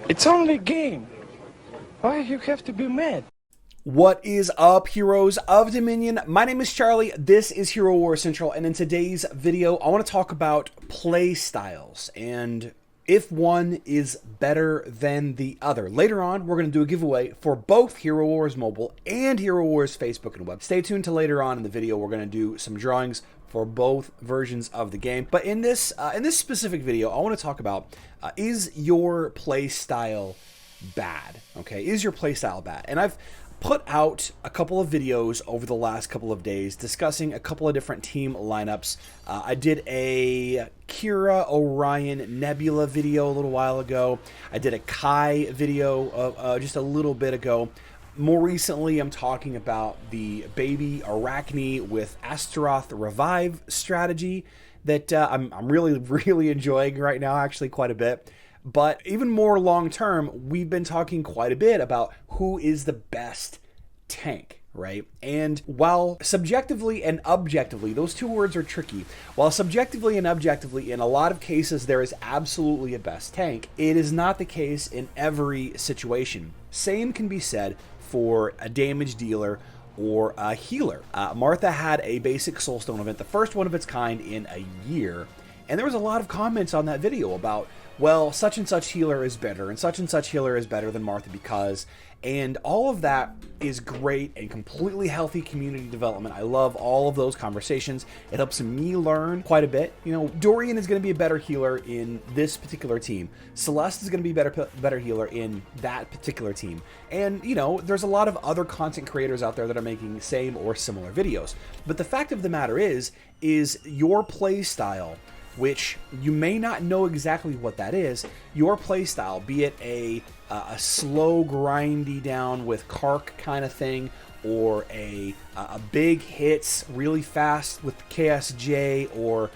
It's only a game. Why you have to be mad? What is up, heroes of Dominion? My name is Charlie, this is Hero Wars Central, and in today's video, I want to talk about play styles and if one is better than the other. Later on, we're going to do a giveaway for both Hero Wars Mobile and Hero Wars Facebook and Web. Stay tuned to later on in the video. We're going to do some drawings for both versions of the game. But in this specific video, I want to talk about is your play style bad? Okay, is your play style bad? And I've put out a couple of videos over the last couple of days discussing a couple of different team lineups. I did a Kira, Orion, Nebula video a little while ago. I did a Kai video just a little bit ago. More recently, I'm talking about the baby Arachne with Astaroth Revive strategy that I'm really enjoying right now, actually quite a bit. But even more long-term, we've been talking quite a bit about who is the best tank, right? And while subjectively and objectively, those two words are tricky, while subjectively and objectively, in a lot of cases, there is absolutely a best tank, it is not the case in every situation. Same can be said for a damage dealer or a healer. Martha had a basic Soulstone event, the first one of its kind in a year, and there was a lot of comments on that video about, well, such and such healer is better, and such healer is better than Martha because, and all of that is great and completely healthy community development. I love all of those conversations. It helps me learn quite a bit. You know, Dorian is going to be a better healer in this particular team. Celeste is going to be better healer in that particular team. And, you know, there's a lot of other content creators out there that are making same or similar videos. But the fact of the matter is your play style, which you may not know exactly what that is, your playstyle, be it a slow grindy down with Kark kind of thing, or a big hits really fast with KSJ, or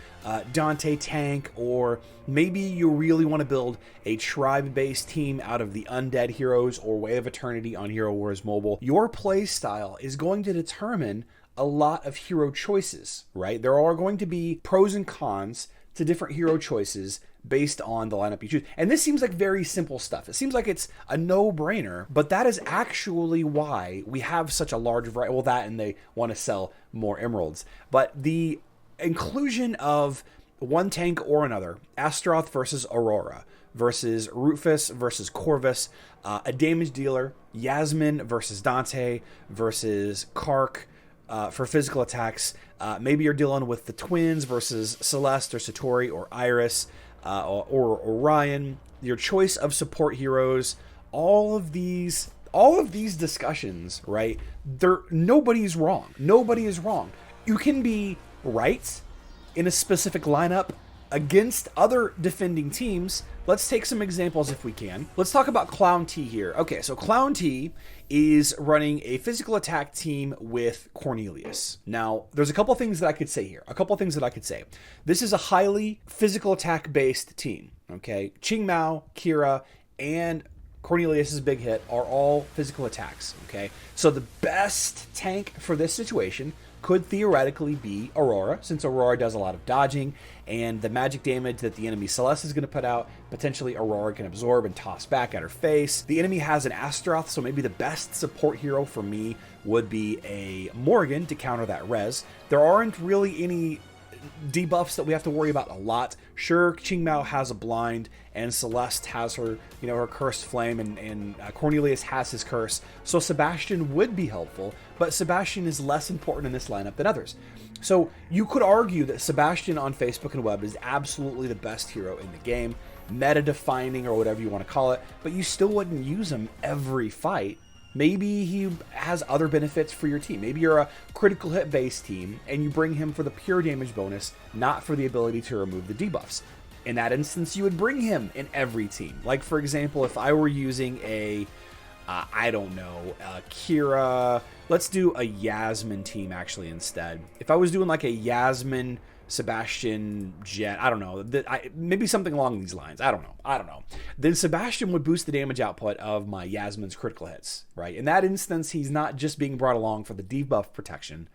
Dante tank, or maybe you really want to build a tribe-based team out of the Undead Heroes or Way of Eternity on Hero Wars Mobile, your playstyle is going to determine a lot of hero choices, right? There are going to be pros and cons to different hero choices based on the lineup you choose. And this seems like very simple stuff. It seems like it's a no-brainer, but that is actually why we have such a large variety. Well, that and they want to sell more emeralds. But the inclusion of one tank or another, Astaroth versus Aurora, versus Rufus versus Corvus, a damage dealer, Yasmin versus Dante versus Kark, for physical attacks. Maybe you're dealing with the twins versus Celeste or Satori or Iris or Orion. Your choice of support heroes. All of these discussions, right? Nobody's wrong. Nobody is wrong. You can be right in a specific lineup against other defending teams. Let's take some examples if we can. Let's talk about Clown T here. Okay, so Clown T is running a physical attack team with Cornelius. Now, there's a couple things that I could say here. This is a highly physical attack based team, okay? Ching Mao, Kira, and Cornelius's big hit are all physical attacks, okay? So the best tank for this situation could theoretically be Aurora, since Aurora does a lot of dodging, and the magic damage that the enemy Celeste is going to put out, potentially Aurora can absorb and toss back at her face. The enemy has an Astaroth, so maybe the best support hero for me would be a Morgan to counter that res. There aren't really any debuffs that we have to worry about a lot. Sure, Ching Mao has a blind, and Celeste has her, you know, her cursed flame, and Cornelius has his curse. So Sebastian would be helpful, but Sebastian is less important in this lineup than others. So you could argue that Sebastian on Facebook and Web is absolutely the best hero in the game, meta-defining or whatever you want to call it, but you still wouldn't use him every fight. Maybe he has other benefits for your team. Maybe you're a critical hit based team and you bring him for the pure damage bonus, not for the ability to remove the debuffs. In that instance, you would bring him in every team. Like, for example, if I were using a, Kira, let's do a Yasmin team actually instead. If I was doing like a Yasmin, Sebastian, Jet, I don't know, maybe something along these lines. I don't know. Then Sebastian would boost the damage output of my Yasmin's critical hits, right? In that instance, he's not just being brought along for the debuff protection,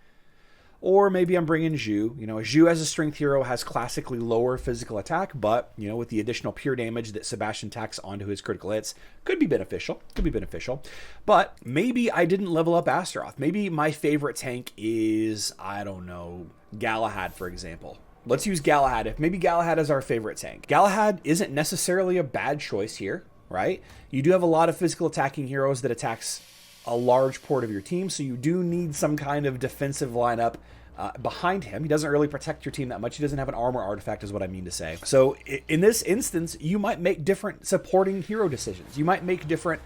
Or maybe I'm bringing Zhu. You know, Zhu as a strength hero has classically lower physical attack, but, you know, with the additional pure damage that Sebastian tacks onto his critical hits, could be beneficial. Could be beneficial. But maybe I didn't level up Astaroth. Maybe my favorite tank is, I don't know, Galahad, for example. Let's use Galahad. If maybe Galahad is our favorite tank. Galahad isn't necessarily a bad choice here, right? You do have a lot of physical attacking heroes that attacks a large port of your team, so you do need some kind of defensive lineup behind him. He doesn't really protect your team that much. He doesn't have an armor artifact is what I mean to say. So in this instance, you might make different supporting hero decisions. You might make different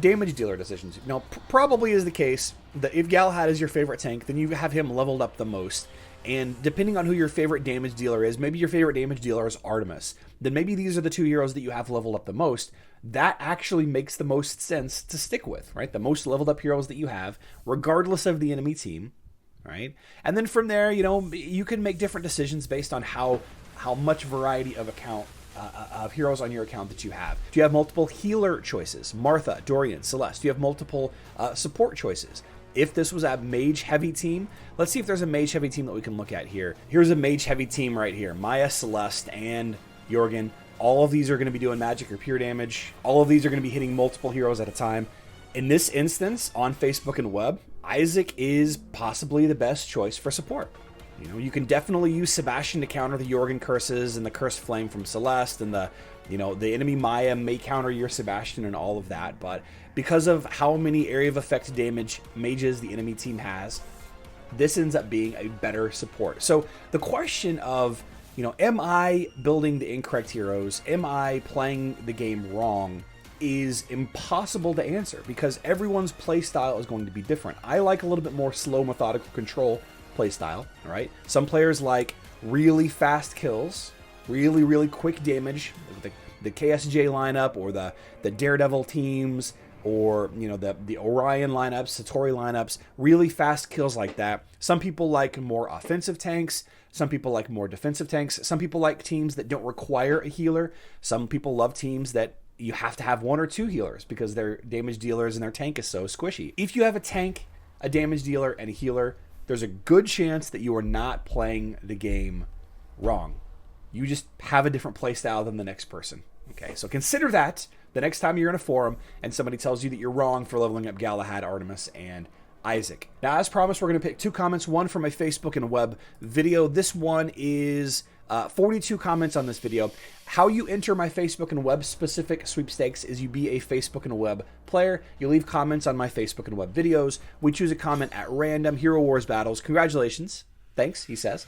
damage dealer decisions. You know, probably is the case that if Galahad is your favorite tank, then you have him leveled up the most. And depending on who your favorite damage dealer is, maybe your favorite damage dealer is Artemis, then maybe these are the two heroes that you have leveled up the most. That actually makes the most sense to stick with, right? The most leveled up heroes that you have, regardless of the enemy team, right? And then from there, you know, you can make different decisions based on how much variety of of heroes on your account that you have. Do you have multiple healer choices? Martha, Dorian, Celeste. Do you have multiple support choices? If this was a mage-heavy team, let's see if there's a mage-heavy team that we can look at here. Here's a mage-heavy team right here. Maya, Celeste, and Jorgen. All of these are going to be doing magic or pure damage. All of these are going to be hitting multiple heroes at a time. In this instance, on Facebook and web, Isaac is possibly the best choice for support. You know, you can definitely use Sebastian to counter the Jorgen curses and the cursed flame from Celeste, and the enemy Maya may counter your Sebastian and all of that, but because of how many area of effect damage mages the enemy team has, this ends up being a better support. So the question of, you know, am I building the incorrect heroes? Am I playing the game wrong? Is impossible to answer because everyone's playstyle is going to be different. I like a little bit more slow, methodical control playstyle, all right? Some players like really fast kills, really quick damage, the KSJ lineup or the Daredevil teams, or, you know, the Orion lineups, Satori lineups, really fast kills like that. Some people like more offensive tanks. Some people like more defensive tanks. Some people like teams that don't require a healer. Some people love teams that you have to have one or two healers because their damage dealers and their tank is so squishy. If you have a tank, a damage dealer, and a healer, there's a good chance that you are not playing the game wrong. You just have a different play style than the next person. Okay, so consider that the next time you're in a forum and somebody tells you that you're wrong for leveling up Galahad, Artemis, and Isaac. Now, as promised, we're going to pick two comments, one from a Facebook and web video. This one is 42 comments on this video. How you enter my Facebook and web specific sweepstakes is you be a Facebook and web player. You leave comments on my Facebook and web videos. We choose a comment at random. Hero Wars battles. Congratulations. Thanks, he says.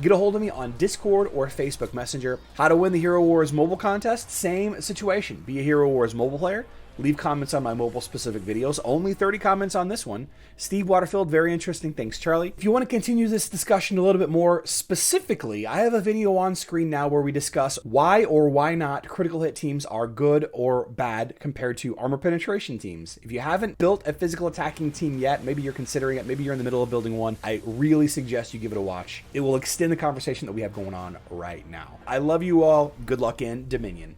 Get a hold of me on Discord or Facebook Messenger. How to win the Hero Wars mobile contest? Same situation. Be a Hero Wars mobile player. Leave comments on my mobile-specific videos. Only 30 comments on this one. Steve Waterfield, very interesting. Thanks, Charlie. If you want to continue this discussion a little bit more specifically, I have a video on screen now where we discuss why or why not critical hit teams are good or bad compared to armor penetration teams. If you haven't built a physical attacking team yet, maybe you're considering it, maybe you're in the middle of building one, I really suggest you give it a watch. It will extend the conversation that we have going on right now. I love you all. Good luck in Dominion.